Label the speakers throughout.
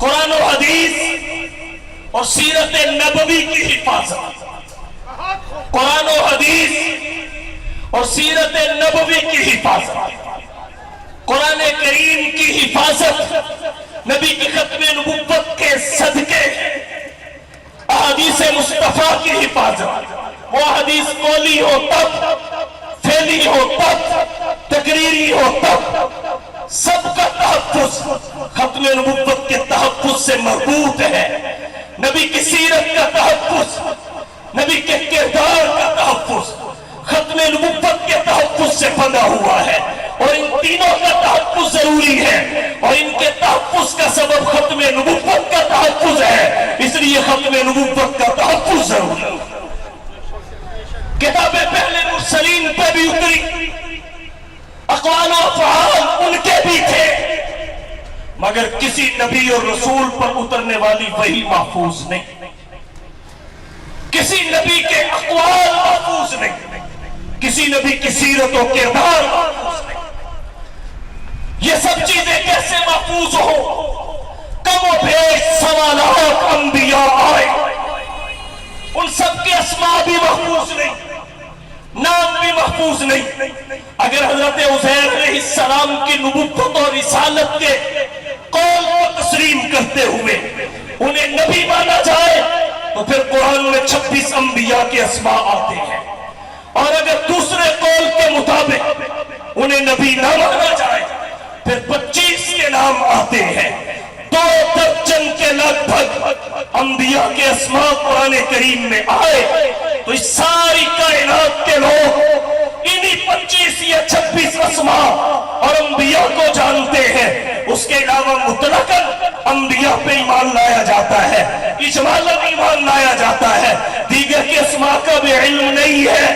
Speaker 1: قرآن و حدیث اور سیرت نبوی کی حفاظت، قرآن و حدیث اور سیرت نبوی کی حفاظت، قرآن کریم کی حفاظت، نبی کی ختم نبوت کے صدقے، احادیث مصطفیٰ کی حفاظت، وہ حدیث قولی ہو تب، فعلی ہو تب، تقریری ہو تب، سب کا تحفظ ختم نبوت کے تحفظ سے مربوط ہے۔ نبی کی سیرت کا تحفظ، نبی کے کردار کا تحفظ ختم نبوت کے تحفظ سے بندھا ہوا ہے، اور ان تینوں کا تحفظ ضروری ہے، اور ان کے تحفظ کا سبب ختم نبوت کا تحفظ ہے، اس لیے ختم نبوت کا تحفظ ضروری ہے۔ کتابیں پہلے مرسلین پہ بھی اتری، اقوال و افعال ان کے بھی تھے، مگر کسی نبی اور رسول پر اترنے والی وحی محفوظ نہیں، کسی نبی کے اقوال محفوظ نہیں، کسی نبی کی سیرت و کردار محفوظ نہیں۔ یہ سب چیزیں کیسے محفوظ ہو؟ کم و بیش سوالات انبیاء آئے، ان سب کے اسماء بھی محفوظ نہیں، نام بھی محفوظ نہیں۔ اگر حضرت عزیر علیہ السلام کی نبوت اور رسالت کے قول کو تسلیم کرتے ہوئے انہیں نبی مانا جائے تو پھر قرآن میں 26 انبیاء کے اسماء آتے ہیں، اور اگر دوسرے قول کے مطابق انہیں نبی نہ مانا جائے پھر 25 کے نام آتے ہیں۔ 2 درجن کے لگ بھگ انبیاء کے اسماء قرآن کریم میں آئے، تو اس ساری کائنات کے لوگ انہی 25 یا 26 اسماء اور انبیاء کو جانتے ہیں۔ اس کے علاوہ مطلقاً انبیاء پہ ایمان لایا جاتا ہے، اجمالاً ایمان لایا جاتا ہے، دیگر کے اسماء کا بھی علم نہیں ہے،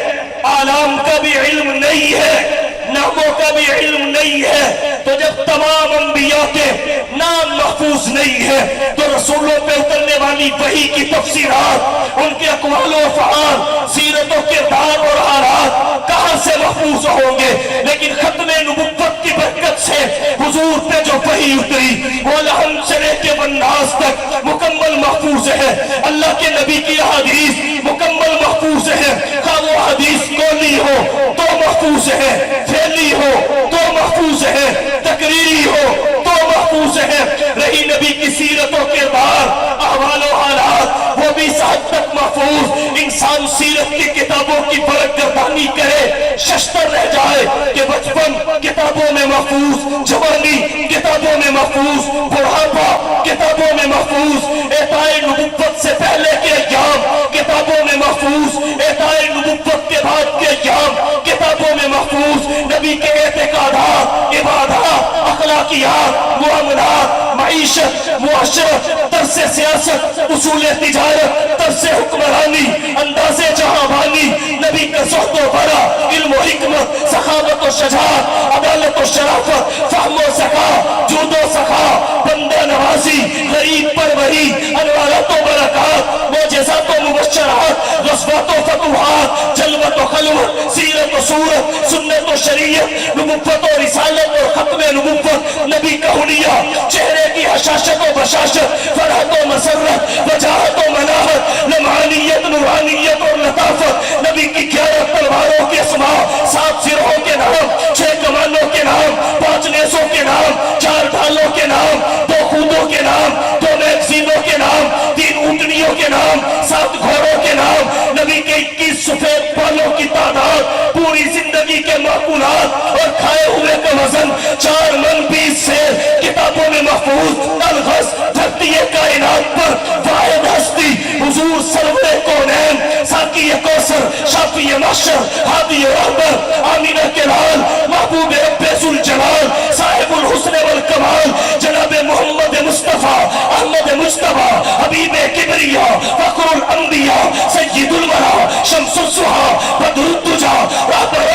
Speaker 1: اعلام کا بھی علم نہیں ہے، ناموں کا بھی علم نہیں ہے۔ تو جب تمام انبیاء کے نام محفوظ نہیں ہے تو رسولوں پہ اترنے والی وحی کی تفسیرات، ان کے اقوال و افعال، سیرت و کردار اور حالات کہاں سے محفوظ ہوں گے؟ لیکن ختم نبوت کی برکت سے حضور پہ جو وحی اتری وہ لحم سے لے کے والناس تک مکمل محفوظ ہے۔ اللہ کے نبی کی حدیث مکمل محفوظ ہے، خواہ وہ حدیث قولی ہو تو محفوظ ہے، فعلی ہو تو محفوظ ہے، تقریری ہو تو محفوظ ہے۔ رہی نبی کی سیرت و کردار، احوال و حالات، وہ بھی اس حد تک محفوظ، انسان سیرت کی کتابوں کی برق گردانی کرے ششتر رہ جائے کہ بچپن کتابوں میں محفوظ، جوانی کتابوں میں محفوظ، بڑھاپا کتابوں میں محفوظ، اعطائے نبوت سے پہلے کے ایام کتابوں میں محفوظ، اعطائے نبوت کے بعد کے ایام کتابوں میں محفوظ، نبی کے اعتقادات، عبادات، اخلاقیات، معاملات، معیشت، معاشرت، طرز سیاست، اصول تجارت، طرز حکمرانی، انداز جہاں بانی، نبی کا زہد و ورع، علم و حکمت، سخاوت و شجاعت، عدالت و شرافت، فہم و ذکا، جود و سخا، بندہ نوازی، غریب پروری، انوارات و برکات، معجزات و مبشرات، غزوات و فتوحات، جلوت و خلوت، سیرت و صورت، سنت و شریعت، نبوت و رسالت اور ختم نبوت، نبی کا حلیہ، چہرے کی حشاشت و بشاشت، فرحت و مسرت، وجاہت و مناحت، لمعانیت، نورانیت اور لطافت، نبی کی 11 تلواروں کے اسماء، 7 سروں کے نام، 6 کمانوں کے نام، 5 نیزوں کے نام، 4 ڈھالوں کے نام، 2 خودوں کے نام، 2 میگزینوں کے نام، 3 اونٹنیوں کے نام، 7 گھوڑوں کے نام، نبی کے 21 سفید بالوں کی تعداد، پوری زندگی کے معقولات اور کھائے ہوئے کا وزن 4 من 20 سے کتابوں میں محفوظ۔ الغز دھرتی کائنات پر واحد ہستی حضور سرور کونین، ساقی کوثر، شافی محشر، ہادی رحمت، آمینہ کے لال، محبوب رب ذوالجلال، صاحب الحسن والکمال، جناب محمد مصطفیٰ، احمد مجتبیٰ، حبیب کبریاء، فخر الانبیاء، سید الورا، شمس الضحیٰ، بدر الدجیٰ، رہبر